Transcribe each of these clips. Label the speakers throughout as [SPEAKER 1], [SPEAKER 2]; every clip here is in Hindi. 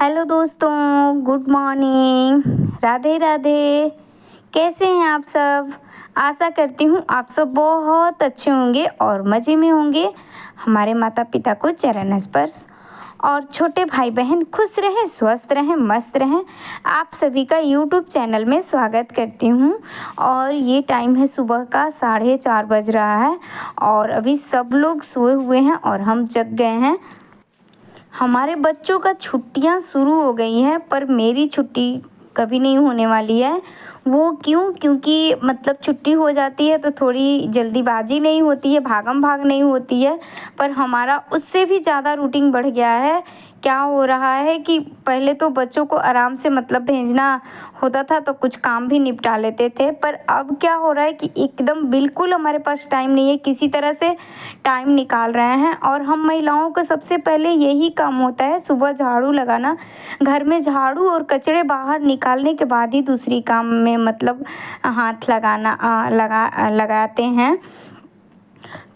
[SPEAKER 1] हेलो दोस्तों, गुड मॉर्निंग, राधे राधे। कैसे हैं आप सब? आशा करती हूँ आप सब बहुत अच्छे होंगे और मज़े में होंगे। हमारे माता पिता को चरण स्पर्श और छोटे भाई बहन खुश रहें, स्वस्थ रहें, मस्त रहें। आप सभी का यूट्यूब चैनल में स्वागत करती हूँ। और ये टाइम है सुबह का 4:30 बज रहा है और अभी सब लोग सोए हुए हैं और हम जग गए हैं। हमारे बच्चों का छुट्टियां शुरू हो गई हैं पर मेरी छुट्टी कभी नहीं होने वाली है। वो क्यों? क्योंकि मतलब छुट्टी हो जाती है तो थोड़ी जल्दीबाजी नहीं होती है, भागम भाग नहीं होती है, पर हमारा उससे भी ज़्यादा रूटीन बढ़ गया है। क्या हो रहा है कि पहले तो बच्चों को आराम से मतलब भेजना होता था तो कुछ काम भी निपटा लेते थे, पर अब क्या हो रहा है कि एकदम बिल्कुल हमारे पास टाइम नहीं है। किसी तरह से टाइम निकाल रहे हैं और हम महिलाओं को सबसे पहले यही काम होता है, सुबह झाड़ू लगाना। घर में झाड़ू और कचरे बाहर निकालने के बाद ही दूसरी काम में मतलब हाथ लगाते हैं।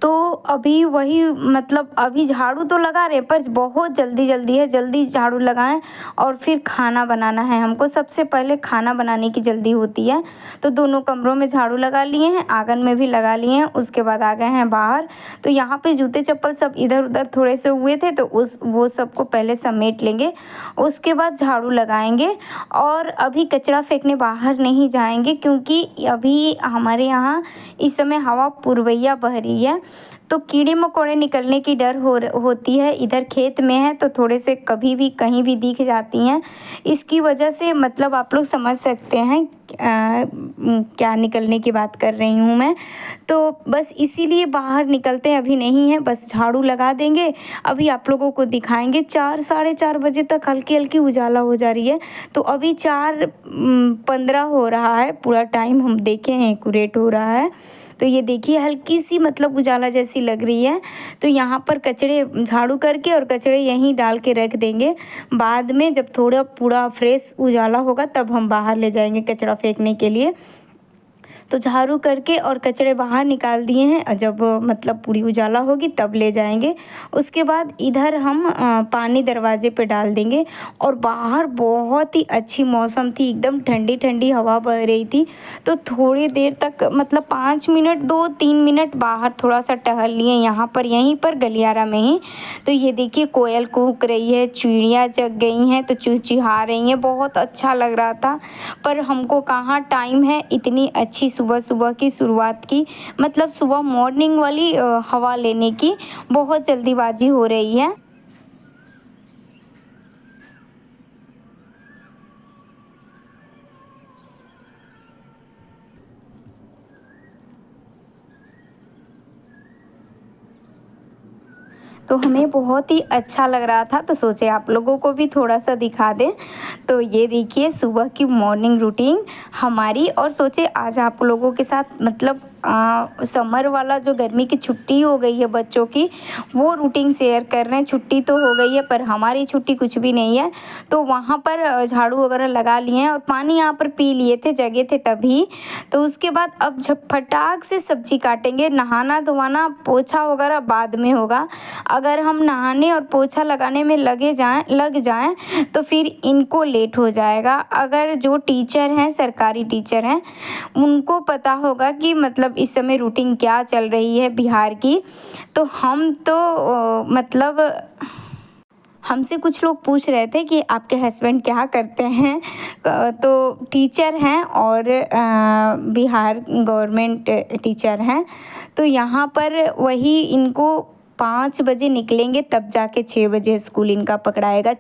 [SPEAKER 1] तो अभी वही मतलब अभी झाड़ू तो लगा रहे हैं पर बहुत जल्दी है, जल्दी झाड़ू लगाएं और फिर खाना बनाना है हमको। सबसे पहले खाना बनाने की जल्दी होती है तो दोनों कमरों में झाड़ू लगा लिए हैं, आंगन में भी लगा लिए हैं। उसके बाद आ गए हैं बाहर, तो यहाँ पे जूते चप्पल सब इधर उधर थोड़े से हुए थे तो वो सबको पहले समेट लेंगे, उसके बाद झाड़ू लगाएंगे। और अभी कचरा फेंकने बाहर नहीं जाएंगे क्योंकि अभी हमारे यहाँ इस समय हवा पुरवैया बह रही है तो कीड़े मकोड़े निकलने की डर होती है। इधर खेत में है तो थोड़े से कभी भी कहीं भी दिख जाती हैं। इसकी वजह से मतलब आप लोग समझ सकते हैं क्या निकलने की बात कर रही हूँ मैं। तो बस इसीलिए बाहर निकलते हैं, अभी नहीं है, बस झाड़ू लगा देंगे। अभी आप लोगों को दिखाएंगे 4-4:30 बजे तक हल्की हल्की उजाला हो जा रही है। तो अभी 4:15 हो रहा है, पूरा टाइम हम देखे हैं एक्यूरेट हो रहा है। तो ये देखिए हल्की सी मतलब उजाला जैसी लग रही है। तो यहाँ पर कचरे झाड़ू करके और कचरे यहीं डाल के रख देंगे। बाद में जब थोड़ा पूरा फ्रेश उजाला होगा तब हम बाहर ले जाएंगे कचरा फेंकने के लिए। तो झाड़ू करके और कचरे बाहर निकाल दिए हैं और जब मतलब पूरी उजाला होगी तब ले जाएंगे। उसके बाद इधर हम पानी दरवाजे पे डाल देंगे। और बाहर बहुत ही अच्छी मौसम थी, एकदम ठंडी ठंडी हवा बह रही थी। तो थोड़ी देर तक मतलब 5 मिनट 2-3 मिनट बाहर थोड़ा सा टहल लिए, यहाँ पर यहीं पर गलियारा में ही। तो ये देखिए कोयल कूक रही है, चिड़िया जग गई हैं तो चुहचुहा रही हैं, बहुत अच्छा लग रहा था। पर हमको कहाँ टाइम है इतनी अच्छी सुबह सुबह की शुरुआत की, मतलब सुबह मॉर्निंग वाली हवा लेने की। बहुत जल्दीबाजी हो रही है। तो हमें बहुत ही अच्छा लग रहा था तो सोचे आप लोगों को भी थोड़ा सा दिखा दें। तो ये देखिए सुबह की मॉर्निंग रूटीन हमारी, और सोचे आज आप लोगों के साथ मतलब समर वाला जो गर्मी की छुट्टी हो गई है बच्चों की, वो रूटीन शेयर कर रहे हैं। छुट्टी तो हो गई है पर हमारी छुट्टी कुछ भी नहीं है। तो वहाँ पर झाड़ू वगैरह लगा लिए हैं और पानी यहाँ पर पी लिए थे, जगह थे तभी। तो उसके बाद अब फटाक से सब्जी काटेंगे। नहाना धोना पोछा वगैरह बाद में होगा। अगर हम नहाने और पोछा लगाने में लग जाएं तो फिर इनको लेट हो जाएगा। अगर जो टीचर हैं, सरकारी टीचर हैं, उनको पता होगा कि मतलब इस समय रूटीन क्या चल रही है बिहार की। तो हम तो मतलब हमसे कुछ लोग पूछ रहे थे कि आपके हस्बैंड क्या करते हैं। तो टीचर हैं और बिहार गवर्नमेंट टीचर हैं। तो यहाँ पर वही इनको 5 बजे निकलेंगे तब जाके 6 बजे स्कूल इनका पकड़ाएगा।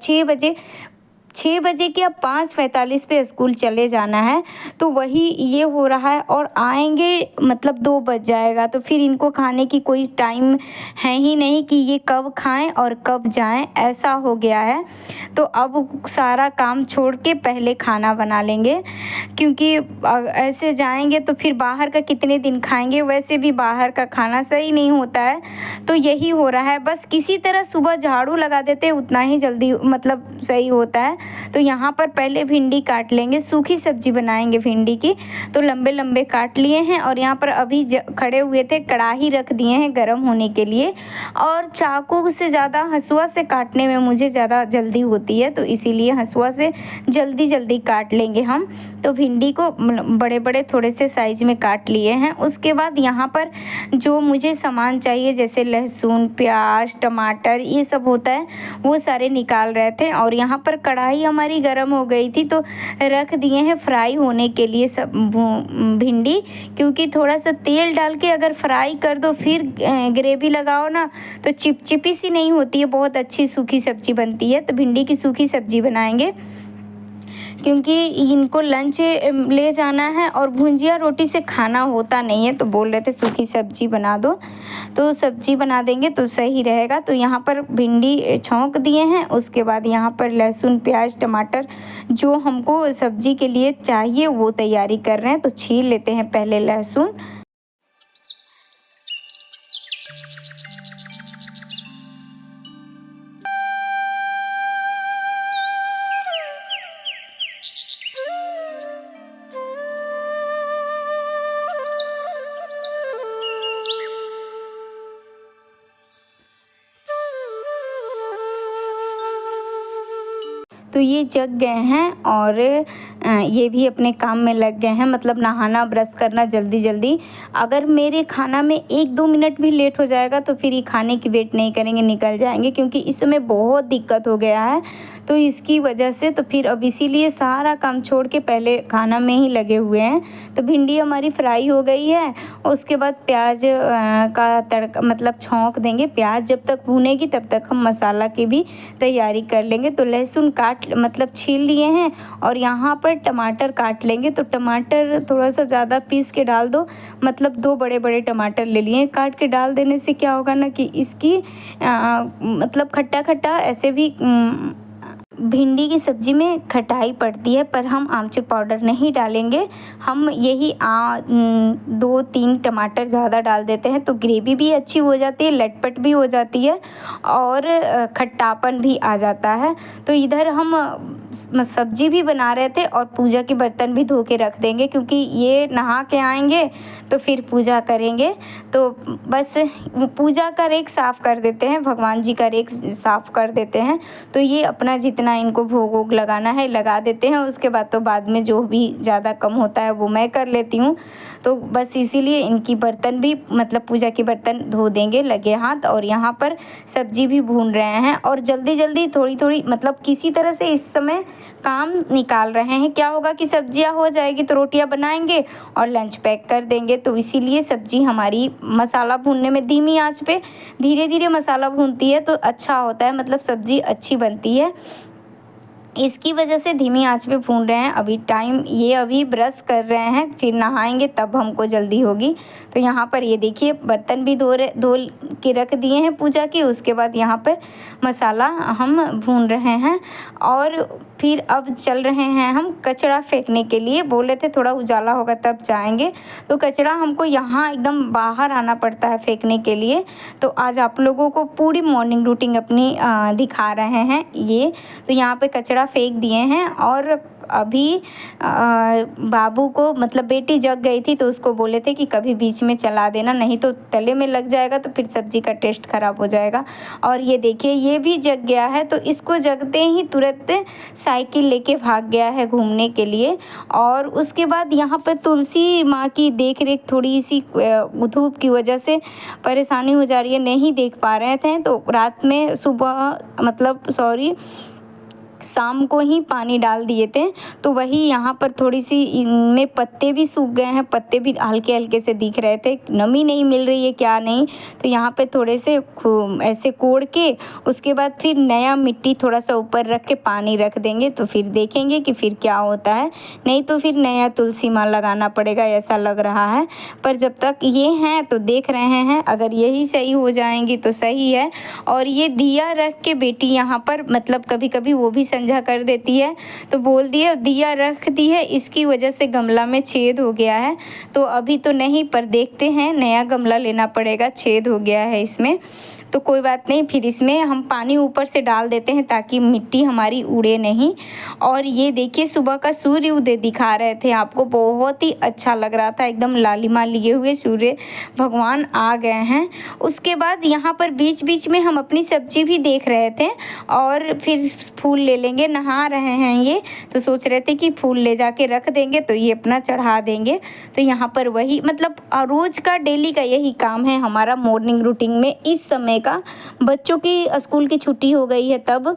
[SPEAKER 1] 6 बजे के अब 5:45 पे स्कूल चले जाना है। तो वही ये हो रहा है और आएंगे मतलब 2 बज जाएगा। तो फिर इनको खाने की कोई टाइम है ही नहीं कि ये कब खाएं और कब जाएं, ऐसा हो गया है। तो अब सारा काम छोड़ के पहले खाना बना लेंगे, क्योंकि ऐसे जाएंगे तो फिर बाहर का कितने दिन खाएंगे। वैसे भी बाहर का खाना सही नहीं होता है। तो यही हो रहा है, बस किसी तरह सुबह झाड़ू लगा देते उतना ही जल्दी मतलब सही होता है। तो यहाँ पर पहले भिंडी काट लेंगे, सूखी सब्जी बनाएंगे भिंडी की, तो लंबे लंबे काट लिए हैं। और यहाँ पर अभी खड़े हुए थे, कढ़ाई रख दिए हैं गर्म होने के लिए। और चाकू से ज़्यादा हंसुआ से काटने में मुझे ज़्यादा जल्दी होती है, तो इसीलिए हंसुआ से जल्दी जल्दी काट लेंगे हम। तो भिंडी को बड़े बड़े थोड़े से साइज में काट लिए हैं। उसके बाद यहाँ पर जो मुझे सामान चाहिए जैसे लहसुन, प्याज, टमाटर, ये सब होता है, वो सारे निकाल रहे थे। और यहाँ पर कढ़ाई हमारी गर्म हो गई थी, तो रख दिए हैं फ्राई होने के लिए सब भिंडी, क्योंकि थोड़ा सा तेल डाल के अगर फ्राई कर दो फिर ग्रेवी लगाओ ना, तो चिपचिपी सी नहीं होती है, बहुत अच्छी सूखी सब्जी बनती है। तो भिंडी की सूखी सब्जी बनाएंगे, क्योंकि इनको लंच ले जाना है और भुंजिया रोटी से खाना होता नहीं है, तो बोल रहे थे सूखी सब्जी बना दो, तो सब्जी बना देंगे तो सही रहेगा। तो यहाँ पर भिंडी छौंक दिए हैं। उसके बाद यहाँ पर लहसुन, प्याज, टमाटर जो हमको सब्जी के लिए चाहिए वो तैयारी कर रहे हैं। तो छील लेते हैं पहले लहसुन। तो ये जग गए हैं और ये भी अपने काम में लग गए हैं, मतलब नहाना, ब्रश करना जल्दी जल्दी। अगर मेरे खाना में 1-2 मिनट भी लेट हो जाएगा तो फिर ये खाने की वेट नहीं करेंगे, निकल जाएंगे, क्योंकि इस समय बहुत दिक्कत हो गया है। तो इसकी वजह से तो फिर अब इसीलिए सारा काम छोड़ के पहले खाना में ही लगे हुए हैं। तो भिंडी हमारी फ्राई हो गई है। उसके बाद प्याज का तड़का मतलब छौंक देंगे। प्याज जब तक भुनेगी तब तक हम मसाला की भी तैयारी कर लेंगे। तो लहसुन मतलब छील लिए हैं और यहाँ पर टमाटर काट लेंगे। तो टमाटर थोड़ा सा ज़्यादा पीस के डाल दो, मतलब 2 बड़े बड़े टमाटर ले लिए। काट के डाल देने से क्या होगा ना कि इसकी मतलब खट्टा खट्टा ऐसे भी भिंडी की सब्ज़ी में खटाई पड़ती है, पर हम आमचूर पाउडर नहीं डालेंगे। हम यही 2-3 टमाटर ज़्यादा डाल देते हैं, तो ग्रेवी भी अच्छी हो जाती है, लटपट भी हो जाती है और खट्टापन भी आ जाता है। तो इधर हम सब्जी भी बना रहे थे और पूजा के बर्तन भी धो के रख देंगे, क्योंकि ये नहा के आएंगे तो फिर पूजा करेंगे। तो बस पूजा का रेक साफ़ कर देते हैं, भगवान जी का रेक साफ़ कर देते हैं। तो ये अपना जितना इनको भोग वोग लगाना है लगा देते हैं। उसके बाद तो बाद में जो भी ज़्यादा कम होता है वो मैं कर लेती हूँ। तो बस इसीलिए इनकी बर्तन भी मतलब पूजा के बर्तन धो देंगे लगे हाथ। और यहाँ पर सब्जी भी भून रहे हैं और जल्दी जल्दी थोड़ी थोड़ी मतलब किसी तरह से इस समय काम निकाल रहे हैं। क्या होगा कि सब्जियां हो जाएगी तो रोटियां बनाएंगे और लंच पैक कर देंगे। तो इसीलिए सब्जी हमारी मसाला भूनने में धीमी आंच पे धीरे धीरे मसाला भूनती है तो अच्छा होता है, मतलब सब्जी अच्छी बनती है। इसकी वजह से धीमी आंच पे भून रहे हैं। अभी टाइम ये अभी ब्रश कर रहे हैं, फिर नहाएंगे तब हमको जल्दी होगी। तो यहाँ पर ये देखिए बर्तन भी धो के रख दिए हैं पूजा की। उसके बाद यहाँ पर मसाला हम भून रहे हैं और फिर अब चल रहे हैं हम कचरा फेंकने के लिए। बोले थे थोड़ा उजाला होगा तब जाएंगे, तो कचरा हमको यहाँ एकदम बाहर आना पड़ता है फेंकने के लिए। तो आज आप लोगों को पूरी मॉर्निंग रूटीन अपनी दिखा रहे हैं ये। तो यहाँ पे कचरा फेंक दिए हैं और अभी बाबू को मतलब बेटी जग गई थी तो उसको बोले थे कि कभी बीच में चला देना, नहीं तो तले में लग जाएगा तो फिर सब्जी का टेस्ट ख़राब हो जाएगा। और ये देखिए ये भी जग गया है, तो इसको जगते ही तुरंत साइकिल लेके भाग गया है घूमने के लिए। और उसके बाद यहाँ पर तुलसी माँ की देख रेख थोड़ी सी धूप की वजह से परेशानी हो जा रही है, नहीं देख पा रहे थे। तो रात में शाम को ही पानी डाल दिए थे। तो वही यहाँ पर थोड़ी सी इनमें पत्ते भी सूख गए हैं, पत्ते भी हल्के हल्के से दिख रहे थे, नमी नहीं मिल रही है क्या नहीं। तो यहाँ पे थोड़े से ऐसे कोड़ के उसके बाद फिर नया मिट्टी थोड़ा सा ऊपर रख के पानी रख देंगे, तो फिर देखेंगे कि फिर क्या होता है। नहीं तो फिर नया तुलसी माँ लगाना पड़ेगा ऐसा लग रहा है। पर जब तक ये हैं तो देख रहे हैं, अगर यही सही हो जाएंगी तो सही है। और ये दिया रख के बेटी यहाँ पर मतलब कभी कभी वो भी संझा कर देती है, तो बोल दिए दिया रख दी है, इसकी वजह से गमला में छेद हो गया है। तो अभी तो नहीं, पर देखते हैं नया गमला लेना पड़ेगा, छेद हो गया है इसमें। तो कोई बात नहीं, फिर इसमें हम पानी ऊपर से डाल देते हैं ताकि मिट्टी हमारी उड़े नहीं। और ये देखिए सुबह का सूर्य उदय दिखा रहे थे आपको, बहुत ही अच्छा लग रहा था, एकदम लालिमा लिए हुए सूर्य भगवान आ गए हैं। उसके बाद यहाँ पर बीच बीच में हम अपनी सब्जी भी देख रहे थे और फिर फूल ले लेंगे। नहा रहे हैं ये, तो सोच रहे थे कि फूल ले जाके रख देंगे तो ये अपना चढ़ा देंगे। तो यहाँ पर वही मतलब रोज़ का डेली का यही काम है हमारा मॉर्निंग रूटीन में। इस समय का बच्चों की स्कूल की छुट्टी हो गई है तब,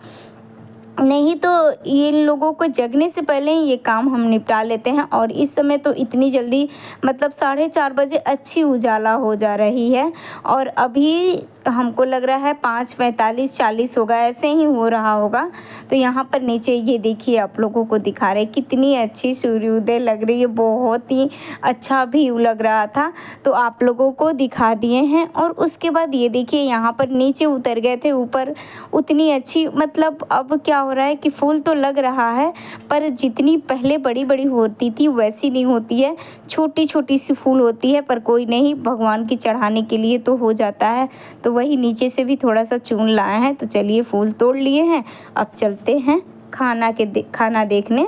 [SPEAKER 1] नहीं तो इन लोगों को जगने से पहले ही ये काम हम निपटा लेते हैं। और इस समय तो इतनी जल्दी मतलब 4:30 बजे अच्छी उजाला हो जा रही है और अभी हमको लग रहा है 5:45 40 होगा, ऐसे ही हो रहा होगा। तो यहाँ पर नीचे ये देखिए आप लोगों को दिखा रहे कितनी अच्छी सूर्योदय लग रही है, बहुत ही अच्छा व्यू लग रहा था, तो आप लोगों को दिखा दिए हैं। और उसके बाद ये देखिए यहाँ पर नीचे उतर गए थे, ऊपर उतनी अच्छी मतलब अब क्या हो रहा है कि फूल तो लग रहा है पर जितनी पहले बड़ी बड़ी होती थी वैसी नहीं होती है, छोटी छोटी सी फूल होती है, पर कोई नहीं, भगवान की चढ़ाने के लिए तो हो जाता है। तो वही नीचे से भी थोड़ा सा चुन लाए हैं। तो चलिए फूल तोड़ लिए हैं, अब चलते हैं खाना देखने।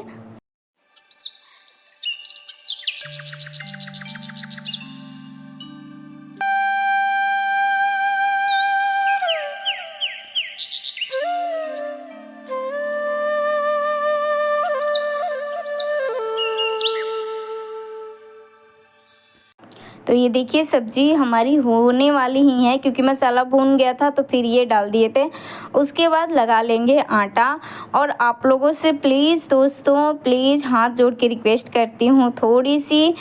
[SPEAKER 1] तो ये देखिए सब्जी हमारी होने वाली ही है, क्योंकि मसाला भून गया था तो फिर ये डाल दिए थे। उसके बाद लगा लेंगे आटा। और आप लोगों से प्लीज़ दोस्तों, प्लीज़ हाथ जोड़ के रिक्वेस्ट करती हूँ, थोड़ी सी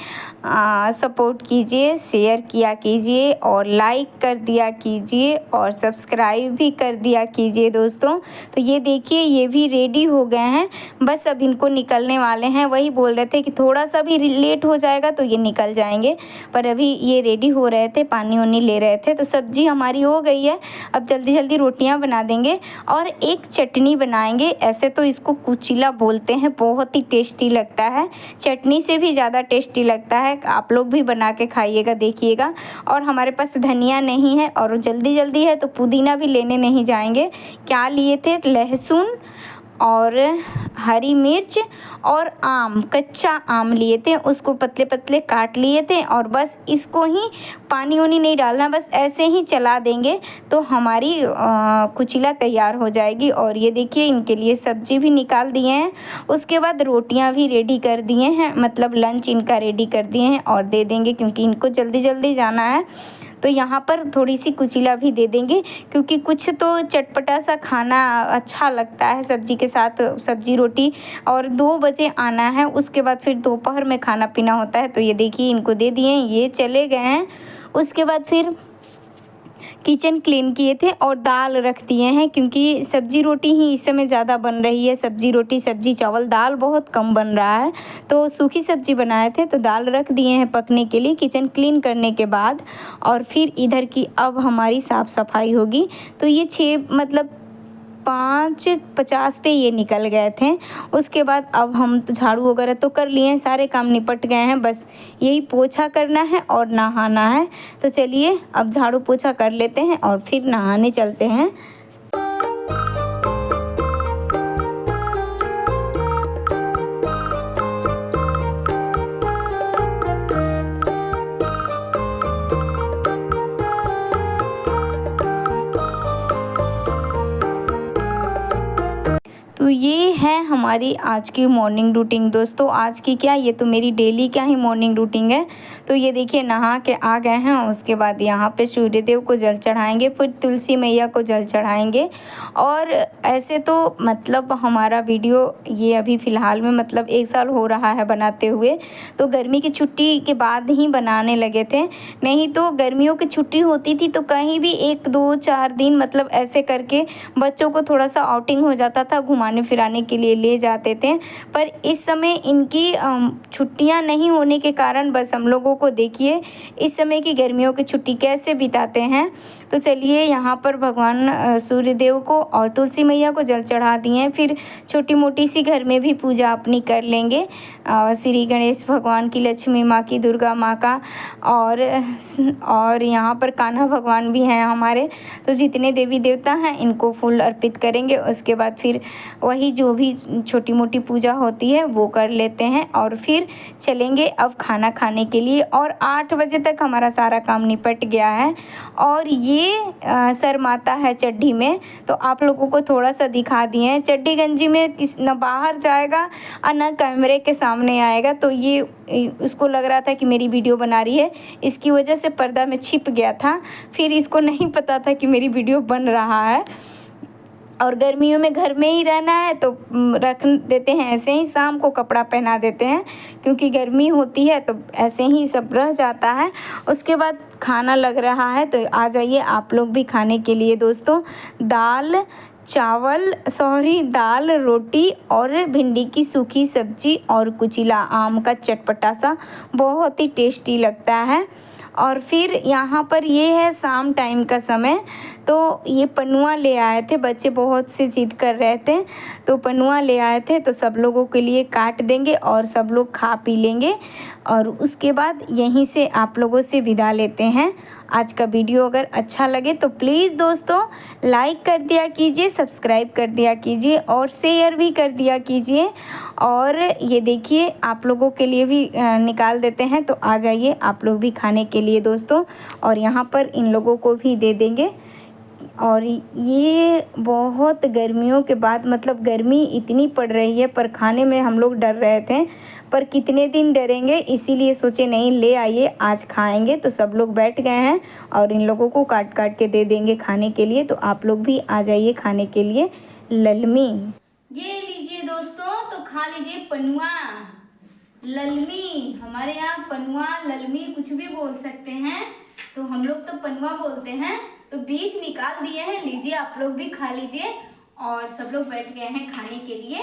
[SPEAKER 1] सपोर्ट कीजिए, शेयर किया कीजिए और लाइक कर दिया कीजिए और सब्सक्राइब भी कर दिया कीजिए दोस्तों। तो ये देखिए ये भी रेडी हो गए हैं, बस अब इनको निकलने वाले हैं। वही बोल रहे थे कि थोड़ा सा भी लेट हो जाएगा तो ये निकल जाएंगे, पर अभी ये रेडी हो रहे थे, पानी वानी ले रहे थे। तो सब्जी हमारी हो गई है, अब जल्दी जल्दी रोटियां बना देंगे और एक चटनी बनाएंगे। ऐसे तो इसको कुचिला बोलते हैं, बहुत ही टेस्टी लगता है, चटनी से भी ज़्यादा टेस्टी लगता है। आप लोग भी बना के खाइएगा, देखिएगा। और हमारे पास धनिया नहीं है और जल्दी जल्दी है तो पुदीना भी लेने नहीं जाएंगे। क्या लिए थे, लहसुन और हरी मिर्च और आम, कच्चा आम लिए थे, उसको पतले पतले काट लिए थे और बस इसको ही पानी वानी नहीं डालना, बस ऐसे ही चला देंगे तो हमारी कुचिला तैयार हो जाएगी। और ये देखिए इनके लिए सब्जी भी निकाल दिए हैं, उसके बाद रोटियां भी रेडी कर दिए हैं, मतलब लंच इनका रेडी कर दिए हैं और दे देंगे क्योंकि इनको जल्दी जल्दी जाना है। तो यहाँ पर थोड़ी सी कुचिला भी दे देंगे, क्योंकि कुछ तो चटपटा सा खाना अच्छा लगता है सब्जी के साथ, सब्जी रोटी। और 2 बजे आना है, उसके बाद फिर दोपहर में खाना पीना होता है। तो ये देखिए इनको दे दिए, ये चले गए हैं। उसके बाद फिर किचन क्लीन किए थे और दाल रख दिए हैं, क्योंकि सब्जी रोटी ही इस समय ज़्यादा बन रही है। सब्जी रोटी, सब्जी चावल, दाल बहुत कम बन रहा है, तो सूखी सब्जी बनाए थे तो दाल रख दिए हैं पकने के लिए किचन क्लीन करने के बाद। और फिर इधर की अब हमारी साफ़ सफाई होगी। तो ये 6 मतलब 5:50 पे ये निकल गए थे। उसके बाद अब हम तो झाड़ू वगैरह तो कर लिए हैं, सारे काम निपट गए हैं, बस यही पोछा करना है और नहाना है। तो चलिए अब झाड़ू पोछा कर लेते हैं और फिर नहाने चलते हैं। तो ये है हमारी आज की मॉर्निंग रूटीन दोस्तों। आज की क्या, ये तो मेरी डेली का ही मॉर्निंग रूटीन है। तो ये देखिए नहा के आ गए हैं, उसके बाद यहाँ पे सूर्यदेव को जल चढ़ाएंगे, फिर तुलसी मैया को जल चढ़ाएंगे। और ऐसे तो मतलब हमारा वीडियो ये अभी फ़िलहाल में मतलब 1 साल हो रहा है बनाते हुए, तो गर्मी की छुट्टी के बाद ही बनाने लगे थे। नहीं तो गर्मियों की छुट्टी होती थी तो कहीं भी 1 2 4 दिन मतलब ऐसे करके बच्चों को थोड़ा सा आउटिंग हो जाता था, घुमाने फिराने के लिए ले जाते थे। पर इस समय इनकी छुट्टियां नहीं होने के कारण बस हम लोगों को देखिए इस समय की गर्मियों की छुट्टी कैसे बिताते हैं। तो चलिए यहाँ पर भगवान सूर्य देव को और तुलसी मैया को जल चढ़ा दिए हैं। फिर छोटी मोटी सी घर में भी पूजा अपनी कर लेंगे। श्री गणेश भगवान की, लक्ष्मी माँ की, दुर्गा माँ का और यहाँ पर कान्हा भगवान भी हैं हमारे। तो जितने देवी देवता हैं इनको फूल अर्पित करेंगे। उसके बाद फिर वही जो भी छोटी मोटी पूजा होती है वो कर लेते हैं और फिर चलेंगे अब खाना खाने के लिए। और 8 बजे तक हमारा सारा काम निपट गया है। और ये सर माता है चड्ढी में, तो आप लोगों को थोड़ा सा दिखा दिए हैं। चड्ढी गंजी में न बाहर जाएगा और न कैमरे के सामने आएगा। तो ये उसको लग रहा था कि मेरी वीडियो बना रही है, इसकी वजह से पर्दा में छिप गया था। फिर इसको नहीं पता था कि मेरी वीडियो बन रहा है। और गर्मियों में घर में ही रहना है तो रख देते हैं ऐसे ही, शाम को कपड़ा पहना देते हैं क्योंकि गर्मी होती है तो ऐसे ही सब रह जाता है। उसके बाद खाना लग रहा है तो आ जाइए आप लोग भी खाने के लिए दोस्तों। दाल दाल रोटी और भिंडी की सूखी सब्जी और कुचिला आम का चटपटा सा, बहुत ही टेस्टी लगता है। और फिर यहाँ पर ये है शाम टाइम का समय, तो ये पनुआ ले आए थे, बच्चे बहुत से जिद कर रहे थे तो पनुआ ले आए थे। तो सब लोगों के लिए काट देंगे और सब लोग खा पी लेंगे और उसके बाद यहीं से आप लोगों से विदा लेते हैं। आज का वीडियो अगर अच्छा लगे तो प्लीज़ दोस्तों लाइक कर दिया कीजिए, सब्सक्राइब कर दिया कीजिए और शेयर भी कर दिया कीजिए। और ये देखिए आप लोगों के लिए भी निकाल देते हैं, तो आ जाइए आप लोग भी खाने के लिए दोस्तों। और यहाँ पर इन लोगों को भी दे देंगे। और ये बहुत गर्मियों के बाद, मतलब गर्मी इतनी पड़ रही है पर खाने में हम लोग डर रहे थे, पर कितने दिन डरेंगे, इसीलिए सोचे नहीं ले आइए आज खाएंगे। तो सब लोग बैठ गए हैं और इन लोगों को काट काट के दे देंगे खाने के लिए। तो आप लोग भी आ जाइए खाने के लिए। ललमी ये लीजिए दोस्तों, तो खा लीजिए पनुआ ललमी। हमारे यहाँ पनुआ ललमी कुछ भी बोल सकते हैं, तो हम लोग तो पनुआ बोलते हैं। तो बीज निकाल दिए हैं, लीजिए आप लोग भी खा लीजिए। और सब लोग बैठ गए हैं खाने के लिए,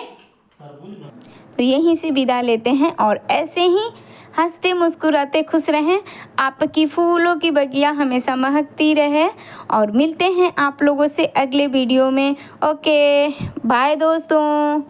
[SPEAKER 1] तो यहीं से विदा लेते हैं। और ऐसे ही हंसते मुस्कुराते खुश रहें, आपकी फूलों की बगिया हमेशा महकती रहे। और मिलते हैं आप लोगों से अगले वीडियो में। ओके बाय दोस्तों।